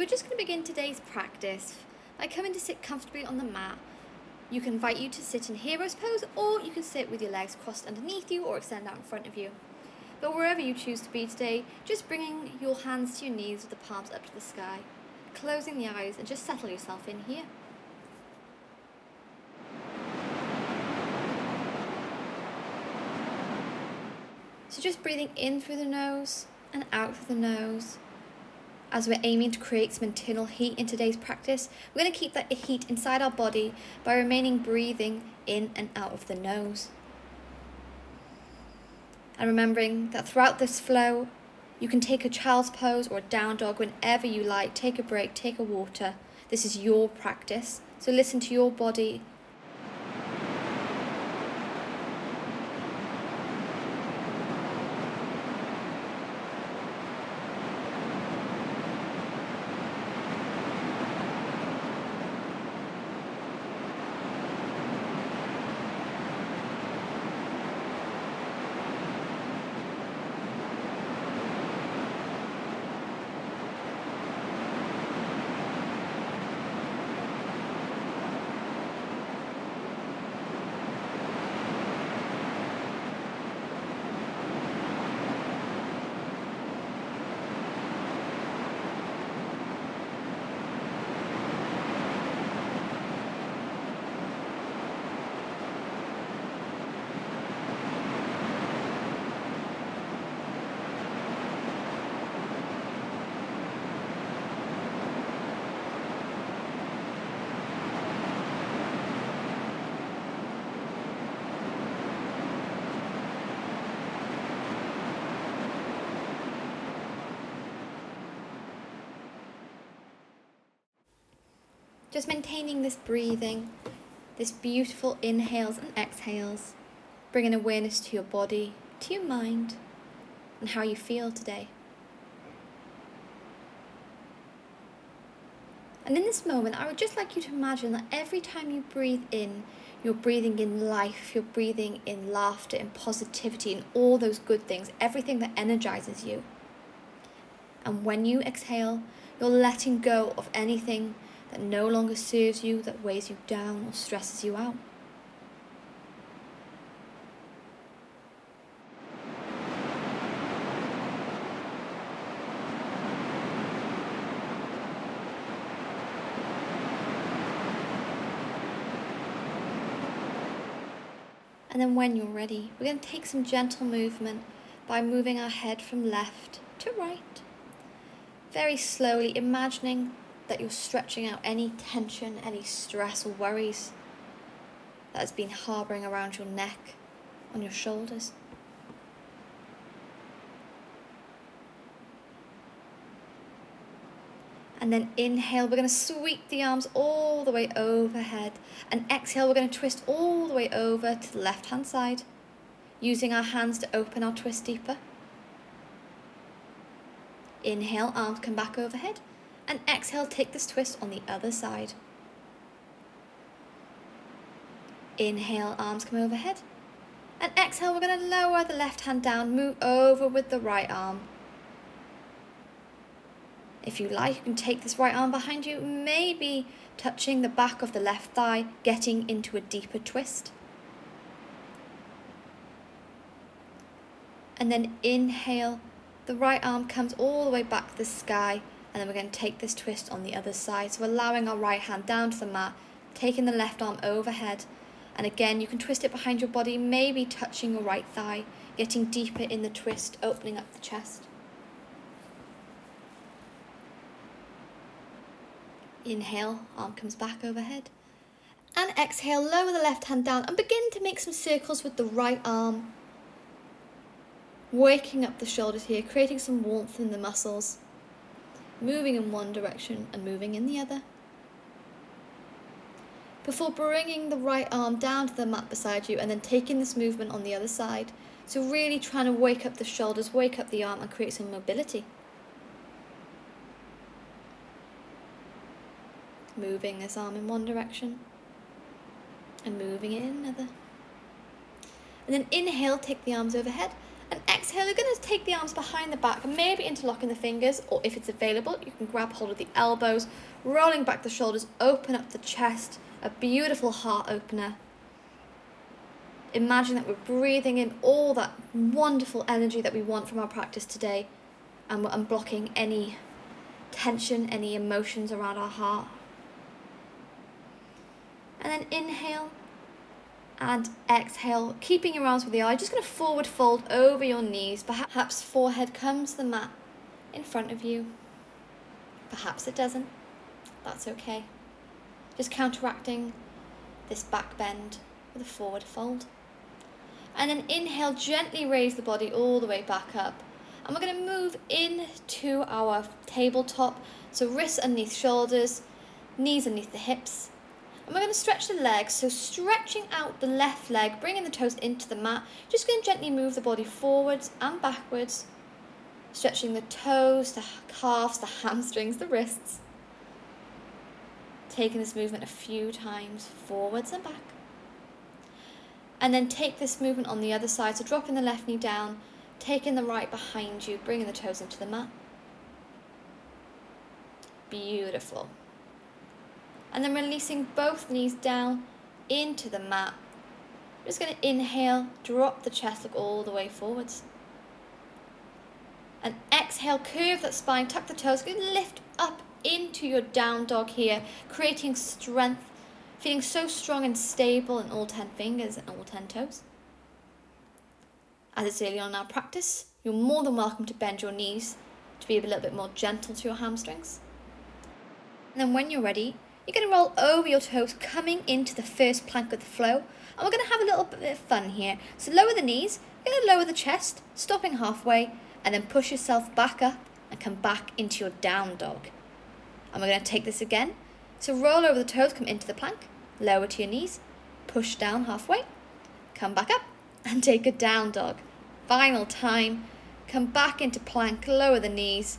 we're just going to begin today's practice by coming to sit comfortably on the mat. You can invite you to sit in hero's pose, or you can sit with your legs crossed underneath you or extend out in front of you. But wherever you choose to be today, just bringing your hands to your knees with the palms up to the sky, closing the eyes and just settle yourself in here. So just breathing in through the nose and out through the nose. As we're aiming to create some internal heat in today's practice, we're going to keep that heat inside our body by remaining breathing in and out of the nose. And remembering that throughout this flow, you can take a child's pose or a down dog whenever you like. Take a break, take a water. This is your practice, so listen to your body. Just maintaining this breathing, this beautiful inhales and exhales, bringing awareness to your body, to your mind, and how you feel today. And in this moment, I would just like you to imagine that every time you breathe in, you're breathing in life, you're breathing in laughter and positivity and all those good things, everything that energizes you. And when you exhale, you're letting go of anything that no longer serves you, that weighs you down or stresses you out. And then when you're ready, we're going to take some gentle movement by moving our head from left to right. Very slowly, imagining that you're stretching out any tension, any stress or worries that has been harboring around your neck, on your shoulders. And then inhale, we're going to sweep the arms all the way overhead. And exhale, we're going to twist all the way over to the left-hand side, using our hands to open our twist deeper. Inhale, arms come back overhead. And exhale, take this twist on the other side. Inhale, arms come overhead. And exhale, we're going to lower the left hand down, move over with the right arm. If you like, you can take this right arm behind you, maybe touching the back of the left thigh, getting into a deeper twist. And then inhale, the right arm comes all the way back to the sky. And then we're going to take this twist on the other side. So allowing our right hand down to the mat, taking the left arm overhead. And again, you can twist it behind your body, maybe touching your right thigh, getting deeper in the twist, opening up the chest. Inhale, arm comes back overhead. And exhale, lower the left hand down and begin to make some circles with the right arm. Waking up the shoulders here, creating some warmth in the muscles. Moving in one direction and moving in the other. Before bringing the right arm down to the mat beside you and then taking this movement on the other side. So really trying to wake up the shoulders, wake up the arm and create some mobility. Moving this arm in one direction and moving it in another. And then inhale, take the arms overhead And exhale, you're going to take the arms behind the back and maybe interlocking the fingers, or if it's available, you can grab hold of the elbows, rolling back the shoulders, open up the chest, a beautiful heart opener. Imagine that we're breathing in all that wonderful energy that we want from our practice today, and we're unblocking any tension, any emotions around our heart. And then inhale and exhale, keeping your arms where they are. Just going to forward fold over your knees. Perhaps forehead comes to the mat in front of you. Perhaps it doesn't. That's okay. Just counteracting this back bend with a forward fold. And then inhale, gently raise the body all the way back up. And we're going to move into our tabletop. So wrists underneath shoulders, knees underneath the hips. And we're going to stretch the legs, so stretching out the left leg, bringing the toes into the mat. Just going to gently move the body forwards and backwards, stretching the toes, the calves, the hamstrings, the wrists. Taking this movement a few times, forwards and back. And then take this movement on the other side, so dropping the left knee down, taking the right behind you, bringing the toes into the mat. Beautiful. And then releasing both knees down into the mat. We're just going to inhale, drop the chest, look all the way forwards. And exhale, curve that spine, tuck the toes, going to lift up into your down dog here, creating strength, feeling so strong and stable in all 10 fingers and all 10 toes. As it's early on in our practice, you're more than welcome to bend your knees to be a little bit more gentle to your hamstrings. And then when you're ready, you're going to roll over your toes, coming into the first plank of the flow. And we're going to have a little bit of fun here. So lower the knees, you're going to lower the chest, stopping halfway, and then push yourself back up and come back into your down dog. And we're going to take this again. So roll over the toes, come into the plank, lower to your knees, push down halfway, come back up, and take a down dog. Final time, come back into plank, lower the knees,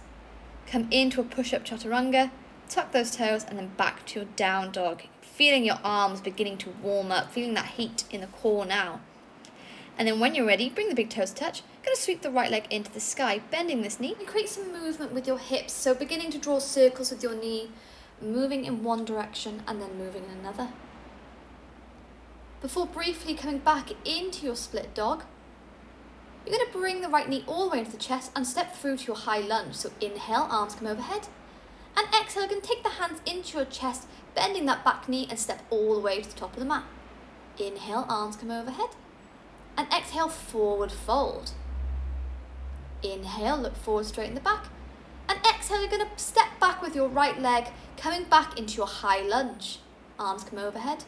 come into a push-up chaturanga, tuck those toes, and then back to your down dog. Feeling your arms beginning to warm up, feeling that heat in the core now. And then when you're ready, bring the big toes to touch. Going to sweep the right leg into the sky, bending this knee. And create some movement with your hips, so beginning to draw circles with your knee, moving in one direction and then moving in another. Before briefly coming back into your split dog, you're going to bring the right knee all the way into the chest and step through to your high lunge. So inhale, arms come overhead. And exhale, you can take the hands into your chest, bending that back knee and step all the way to the top of the mat. Inhale, arms come overhead. And exhale, forward fold. Inhale, look forward, straighten the back. And exhale, you're going to step back with your right leg, coming back into your high lunge. Arms come overhead.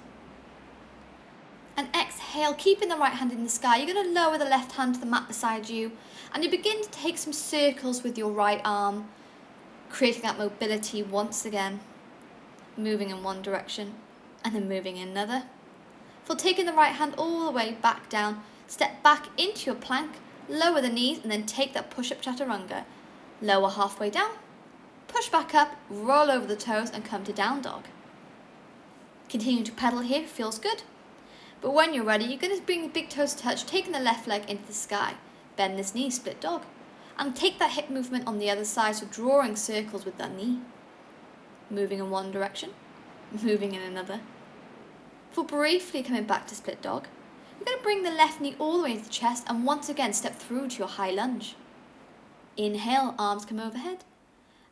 And exhale, keeping the right hand in the sky, you're going to lower the left hand to the mat beside you. And you begin to take some circles with your right arm, creating that mobility once again, moving in one direction and then moving in another. For taking the right hand all the way back down, step back into your plank, lower the knees, and then take that push-up chaturanga. Lower halfway down, push back up, roll over the toes and come to down dog. Continue to pedal here, feels good. But when you're ready, you're going to bring the big toes to touch, taking the left leg into the sky. Bend this knee, split dog. And take that hip movement on the other side, so drawing circles with that knee. Moving in one direction, moving in another. For briefly coming back to split dog, you're going to bring the left knee all the way into the chest and once again step through to your high lunge. Inhale, arms come overhead.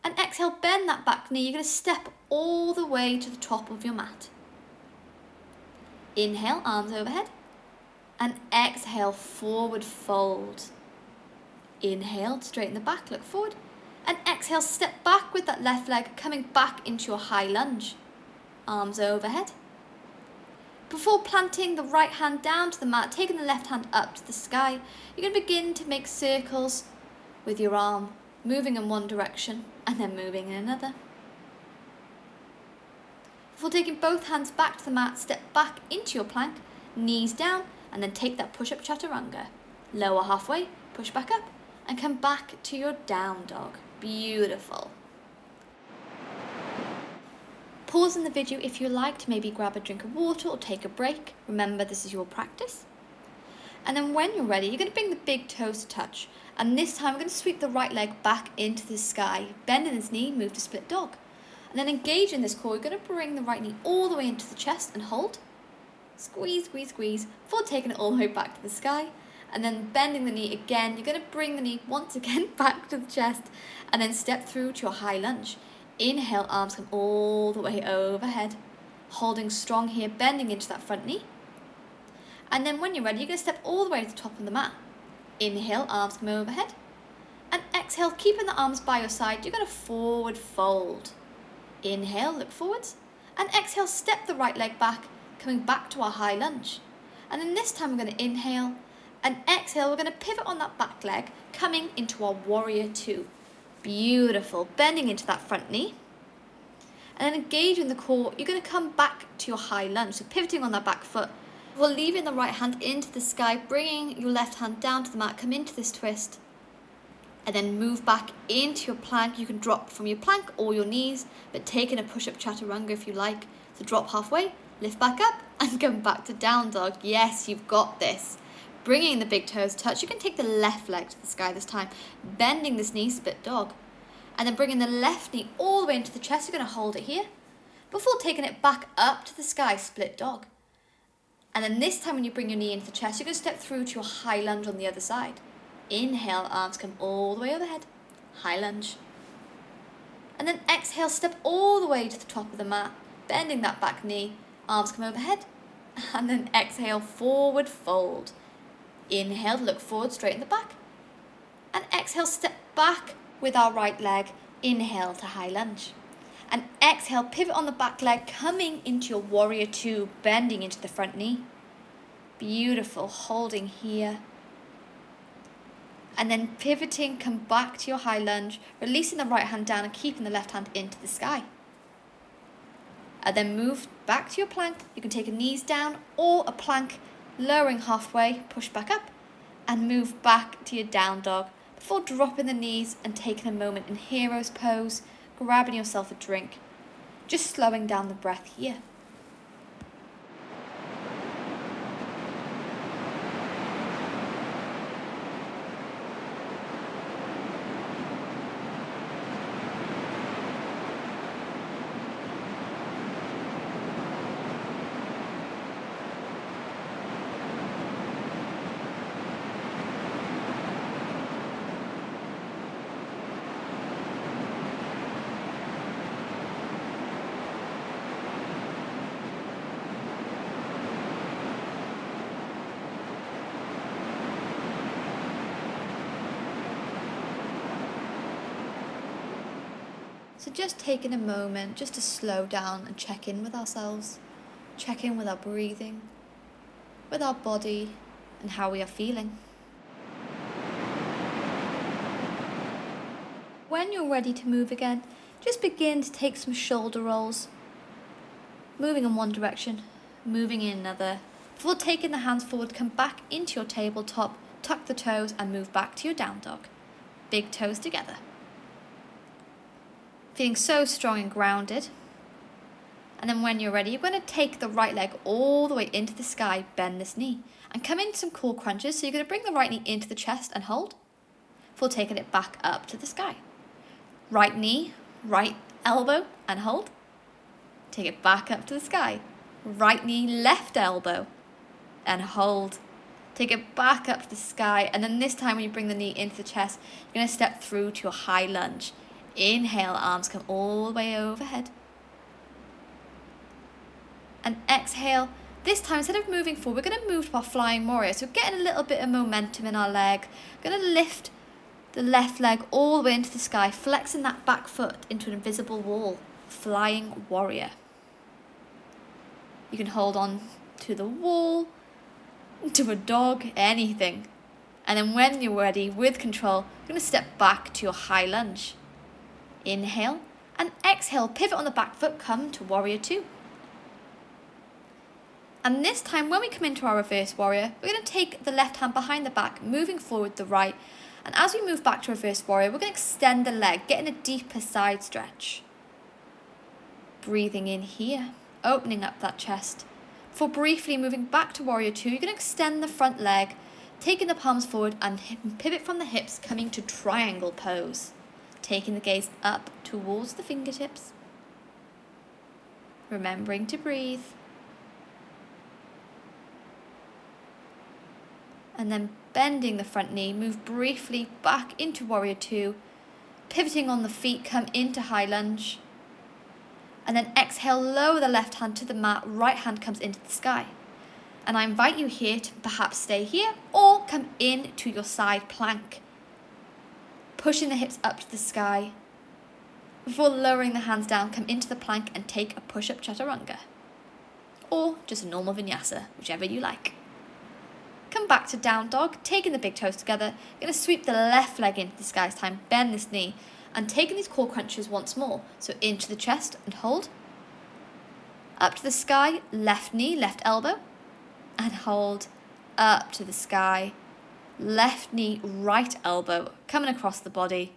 And exhale, bend that back knee. You're going to step all the way to the top of your mat. Inhale, arms overhead. And exhale, forward fold. Inhale, straighten the back, look forward. And exhale, step back with that left leg, coming back into your high lunge. Arms overhead. Before planting the right hand down to the mat, taking the left hand up to the sky, you're going to begin to make circles with your arm, moving in one direction and then moving in another. Before taking both hands back to the mat, step back into your plank, knees down, and then take that push-up chaturanga. Lower halfway, push back up, and come back to your down dog. Beautiful. Pause in the video if you like to maybe grab a drink of water or take a break. Remember, this is your practice. And then when you're ready, you're going to bring the big toes to touch. And this time we're going to sweep the right leg back into the sky. Bend in this knee, move to split dog. And then engage in this core, you're going to bring the right knee all the way into the chest and hold. Squeeze, squeeze, squeeze, before taking it all the way back to the sky. And then bending the knee again, you're going to bring the knee once again back to the chest and then step through to your high lunge. Inhale, arms come all the way overhead. Holding strong here, bending into that front knee. And then when you're ready, you're going to step all the way to the top of the mat. Inhale, arms come overhead. And exhale, keeping the arms by your side, you're going to forward fold. Inhale, look forwards. And exhale, step the right leg back, coming back to our high lunge. And then this time we're going to inhale and exhale. We're going to pivot on that back leg, coming into our warrior two. Beautiful. Bending into that front knee. And then engaging the core, you're going to come back to your high lunge. So pivoting on that back foot. We're leaving the right hand into the sky, bringing your left hand down to the mat, come into this twist. And then move back into your plank. You can drop from your plank or your knees, but taking a push-up chaturanga if you like. So drop halfway, lift back up, and come back to down dog. Yes, you've got this. Bringing the big toes touch. You can take the left leg to the sky this time, bending this knee, split dog. And then bringing the left knee all the way into the chest. You're going to hold it here, before taking it back up to the sky, split dog. And then this time when you bring your knee into the chest, you're going to step through to your high lunge on the other side. Inhale, arms come all the way overhead, high lunge. And then exhale, step all the way to the top of the mat, bending that back knee, arms come overhead. And then exhale, forward fold. Inhale, look forward, straighten the back. And exhale, step back with our right leg. Inhale to high lunge. And exhale, pivot on the back leg, coming into your warrior two, bending into the front knee. Beautiful, holding here. And then pivoting, come back to your high lunge, releasing the right hand down and keeping the left hand into the sky. And then move back to your plank. You can take a knees down or a plank, lowering halfway, push back up, and move back to your down dog before dropping the knees and taking a moment in hero's pose, grabbing yourself a drink, just slowing down the breath here. So just taking a moment just to slow down and check in with ourselves, check in with our breathing, with our body and how we are feeling. When you're ready to move again, just begin to take some shoulder rolls, moving in one direction, moving in another. Before taking the hands forward, come back into your tabletop, tuck the toes and move back to your down dog. Big toes together. Feeling so strong and grounded. And then when you're ready, you're going to take the right leg all the way into the sky, bend this knee, and come into some core crunches. So you're going to bring the right knee into the chest and hold, before taking it back up to the sky. Right knee, right elbow, and hold. Take it back up to the sky. Right knee, left elbow, and hold. Take it back up to the sky. And then this time when you bring the knee into the chest, you're going to step through to your high lunge. Inhale, arms come all the way overhead. And exhale. This time, instead of moving forward, we're going to move to our flying warrior. So getting a little bit of momentum in our leg. We're going to lift the left leg all the way into the sky, flexing that back foot into an invisible wall. Flying warrior. You can hold on to the wall, to a dog, anything. And then when you're ready, with control, you're going to step back to your high lunge. Inhale and exhale, pivot on the back foot, come to warrior two. And this time when we come into our reverse warrior, we're going to take the left hand behind the back, moving forward the right. And as we move back to reverse warrior, we're going to extend the leg, getting a deeper side stretch. Breathing in here, opening up that chest. Before briefly moving back to warrior two, you're going to extend the front leg, Taking the palms forward and pivot from the hips, coming to triangle pose. Taking the gaze up towards the fingertips. Remembering to breathe. And then bending the front knee, move briefly back into warrior two. Pivoting on the feet, come into high lunge. And then exhale, lower the left hand to the mat, right hand comes into the sky. And I invite you here to perhaps stay here or come in to your side plank. Pushing the hips up to the sky. Before lowering the hands down, come into the plank and take a push-up chaturanga. Or just a normal vinyasa, whichever you like. Come back to down dog, taking the big toes together. You're going to sweep the left leg into the sky this time, bend this knee, and taking these core crunches once more. So into the chest and hold. Up to the sky, left knee, left elbow, and hold. Up to the sky, left knee, right elbow, coming across the body,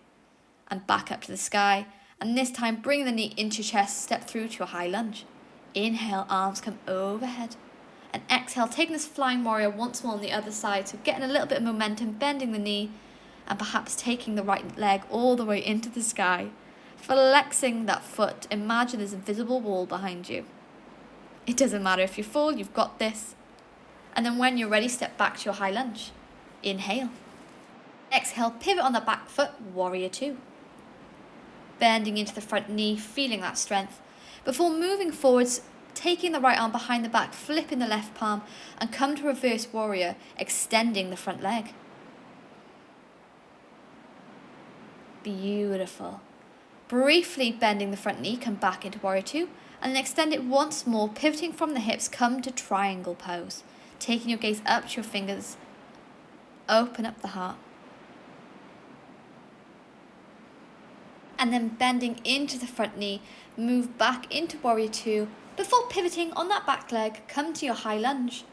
and back up to the sky. And this time, bring the knee into your chest, step through to your high lunge. Inhale, arms come overhead. And exhale, taking this flying warrior once more on the other side. So getting a little bit of momentum, bending the knee, and perhaps taking the right leg all the way into the sky. Flexing that foot, imagine there's an invisible wall behind you. It doesn't matter if you fall, you've got this. And then when you're ready, step back to your high lunge. Inhale. Exhale, pivot on the back foot, warrior two. Bending into the front knee, feeling that strength. Before moving forwards, taking the right arm behind the back, flipping the left palm, and come to reverse warrior, extending the front leg. Beautiful. Briefly bending the front knee, come back into warrior two, and then extend it once more, pivoting from the hips, come to triangle pose. Taking your gaze up to your fingers, open up the heart. And then bending into the front knee, move back into warrior two, before pivoting on that back leg, come to your high lunge.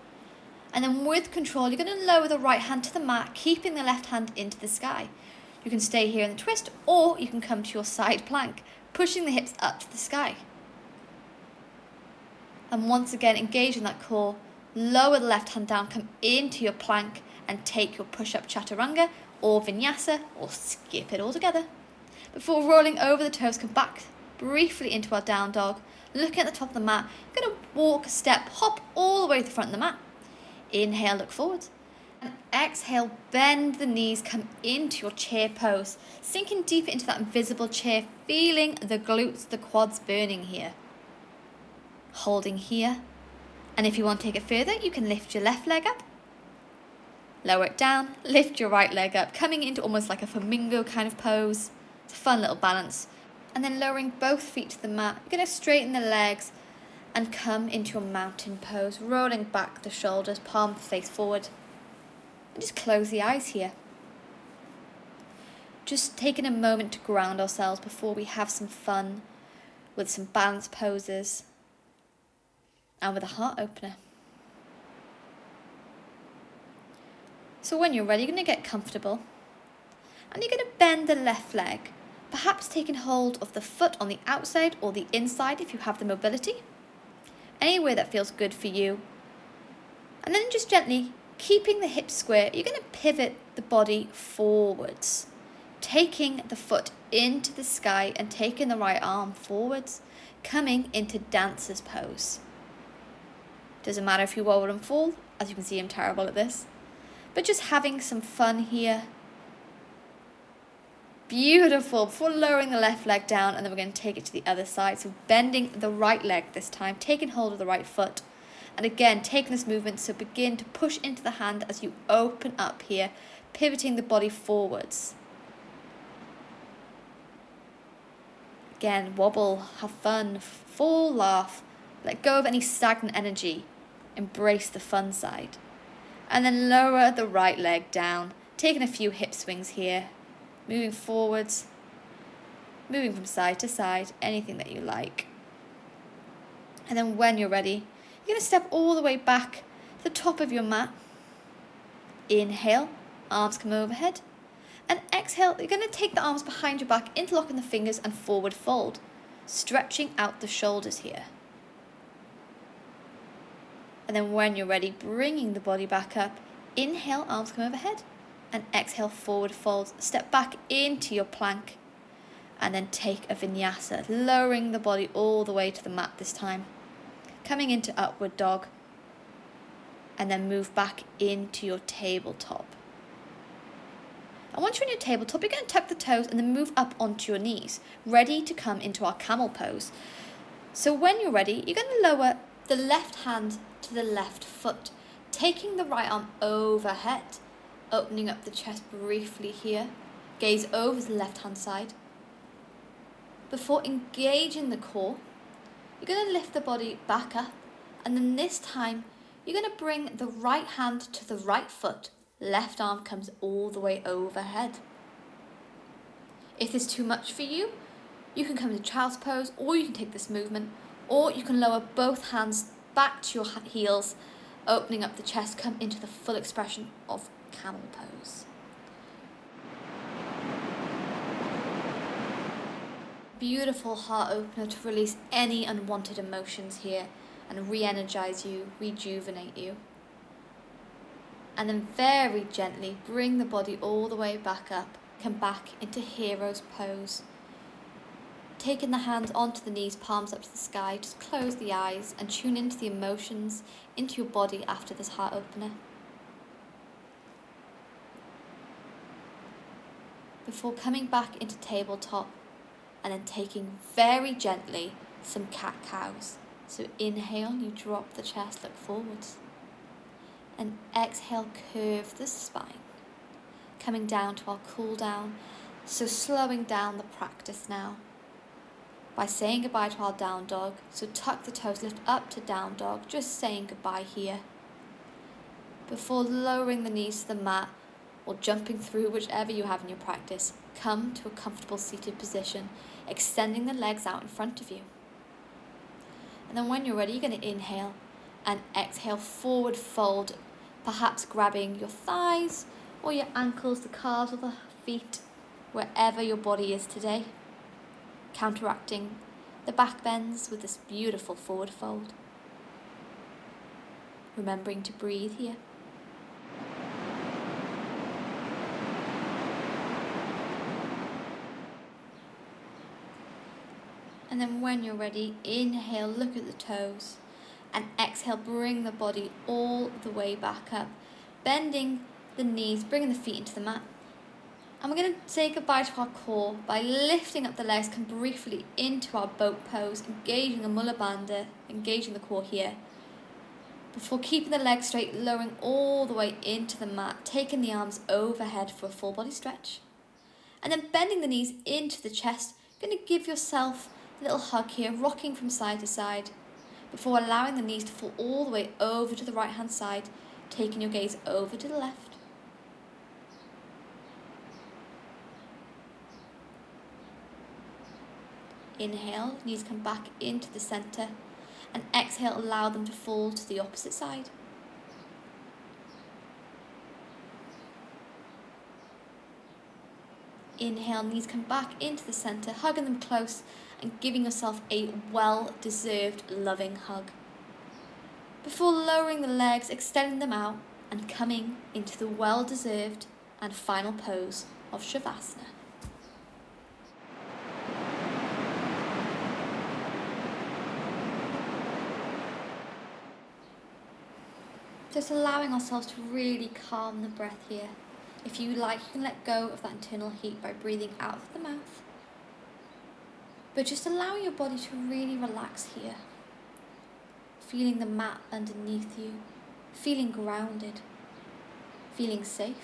And then with control, you're going to lower the right hand to the mat, keeping the left hand into the sky. You can stay here in the twist, or you can come to your side plank, pushing the hips up to the sky. And once again, engage in that core, lower the left hand down, come into your plank, and take your push-up chaturanga, or vinyasa, or skip it all together. Before rolling over the toes, come back briefly into our down dog. Looking at the top of the mat, you're going to walk, step, hop all the way to the front of the mat. Inhale, look forward. And exhale, bend the knees, come into your chair pose. Sinking deeper into that invisible chair, feeling the glutes, the quads burning here. Holding here. And if you want to take it further, you can lift your left leg up. Lower it down, lift your right leg up, coming into almost like a flamingo kind of pose. It's a fun little balance. And then lowering both feet to the mat, you're going to straighten the legs and come into a mountain pose, rolling back the shoulders, palm face forward. And just close the eyes here. Just taking a moment to ground ourselves before we have some fun with some balance poses and with a heart opener. So when you're ready, you're going to get comfortable and you're going to bend the left leg. Perhaps taking hold of the foot on the outside or the inside if you have the mobility. Anywhere that feels good for you. And then just gently, keeping the hips square, you're going to pivot the body forwards. Taking the foot into the sky and taking the right arm forwards. Coming into dancer's pose. Doesn't matter if you roll and fall. As you can see, I'm terrible at this. But just having some fun here. Beautiful. Before lowering the left leg down, and then we're going to take it to the other side. So bending the right leg this time, taking hold of the right foot. And again, taking this movement, so begin to push into the hand as you open up here, pivoting the body forwards. Again, wobble, have fun, fall, laugh, let go of any stagnant energy, embrace the fun side. And then lower the right leg down, taking a few hip swings here. Moving forwards, moving from side to side, anything that you like. And then when you're ready, you're going to step all the way back to the top of your mat. Inhale, arms come overhead. And exhale, you're going to take the arms behind your back, interlocking the fingers and forward fold, stretching out the shoulders here. And then when you're ready, bringing the body back up. Inhale, arms come overhead. And exhale, forward fold. Step back into your plank. And then take a vinyasa, lowering the body all the way to the mat this time. Coming into upward dog. And then move back into your tabletop. And once you're in your tabletop, you're going to tuck the toes and then move up onto your knees, ready to come into our camel pose. So when you're ready, you're going to lower the left hand to the left foot, taking the right arm overhead, opening up the chest briefly here, gaze over the left hand side. Before engaging the core, you're going to lift the body back up, and then this time you're going to bring the right hand to the right foot, left arm comes all the way overhead. If this is too much for you, you can come to child's pose, or you can take this movement, or you can lower both hands back to your heels, opening up the chest, come into the full expression of camel pose. Beautiful heart opener to release any unwanted emotions here and re-energize you, rejuvenate you. And then very gently bring the body all the way back up, come back into hero's pose. Taking the hands onto the knees, palms up to the sky, just close the eyes and tune into the emotions, into your body after this heart opener. Before coming back into tabletop and then taking very gently some cat-cows. So inhale, you drop the chest, look forwards. And exhale, curve the spine. Coming down to our cool down, so slowing down the practice now. By saying goodbye to our down dog, so tuck the toes, lift up to down dog, just saying goodbye here. Before lowering the knees to the mat, or jumping through whichever you have in your practice, come to a comfortable seated position, extending the legs out in front of you. And then when you're ready, you're going to inhale and exhale, forward fold, perhaps grabbing your thighs or your ankles, the calves or the feet, wherever your body is today. Counteracting the back bends with this beautiful forward fold. Remembering to breathe here. And then when you're ready, inhale, look at the toes, and exhale, bring the body all the way back up, bending the knees, bringing the feet into the mat. And we're going to say goodbye to our core by lifting up the legs, come briefly into our boat pose, engaging the Mula Bandha, engaging the core here. Before keeping the legs straight, lowering all the way into the mat, taking the arms overhead for a full body stretch. And then bending the knees into the chest, going to give yourself a little hug here, rocking from side to side, before allowing the knees to fall all the way over to the right hand side, taking your gaze over to the left. Inhale, knees come back into the center, and exhale, allow them to fall to the opposite side. Inhale, knees come back into the center, hugging them close and giving yourself a well-deserved loving hug. Before lowering the legs, extending them out and coming into the well-deserved and final pose of Shavasana. Just allowing ourselves to really calm the breath here. If you like, you can let go of that internal heat by breathing out of the mouth. But just allowing your body to really relax here. Feeling the mat underneath you. Feeling grounded. Feeling safe.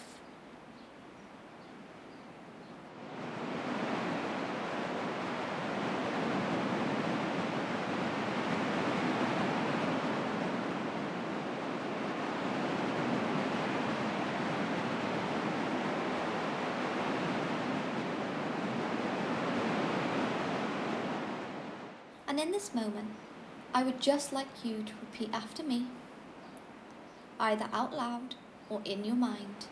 And in this moment, I would just like you to repeat after me, either out loud or in your mind.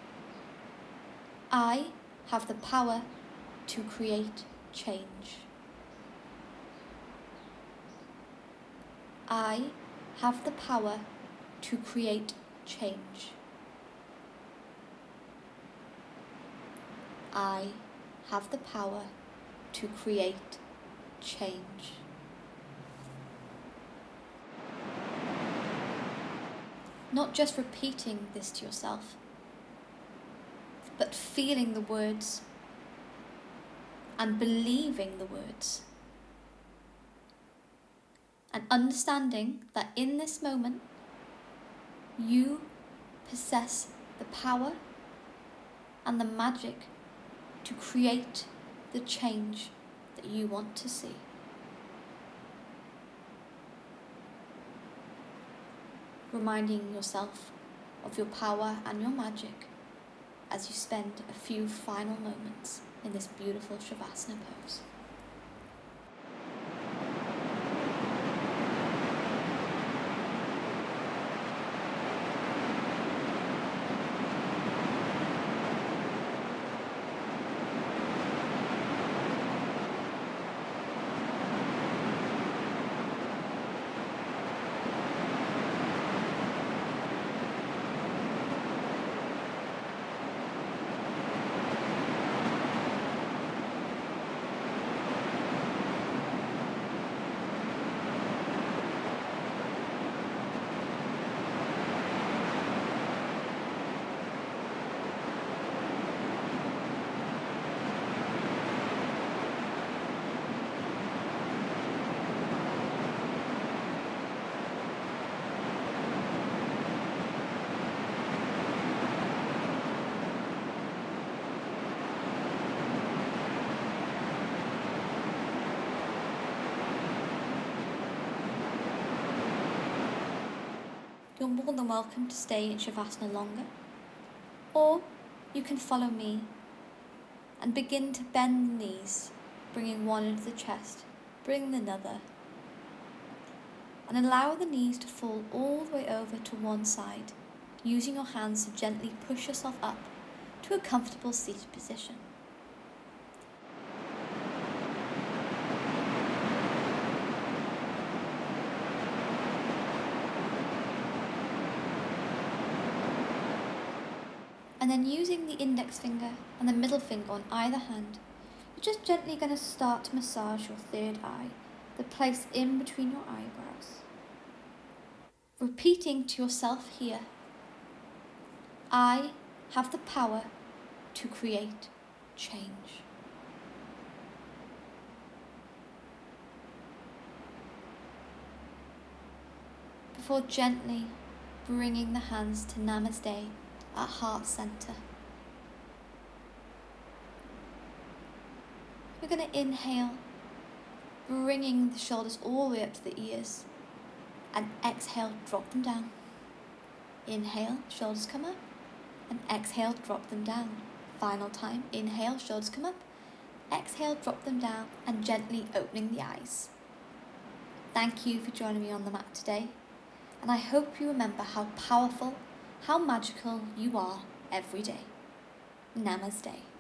I have the power to create change. I have the power to create change. I have the power to create change. Not just repeating this to yourself, but feeling the words and believing the words. And understanding that in this moment, you possess the power and the magic to create the change that you want to see. Reminding yourself of your power and your magic as you spend a few final moments in this beautiful Shavasana pose. You're more than welcome to stay in Shavasana longer, or you can follow me and begin to bend the knees, bringing one into the chest, bring another, and allow the knees to fall all the way over to one side, using your hands to gently push yourself up to a comfortable seated position. And then using the index finger and the middle finger on either hand, you're just gently going to start to massage your third eye, the place in between your eyebrows. Repeating to yourself here, I have the power to create change. Before gently bringing the hands to Namaste at heart center. We're going to inhale, bringing the shoulders all the way up to the ears, and exhale, drop them down. Inhale, shoulders come up, and exhale, drop them down. Final time, inhale, shoulders come up, exhale, drop them down, and gently opening the eyes. Thank you for joining me on the mat today, and I hope you remember how powerful, how magical you are every day. Namaste.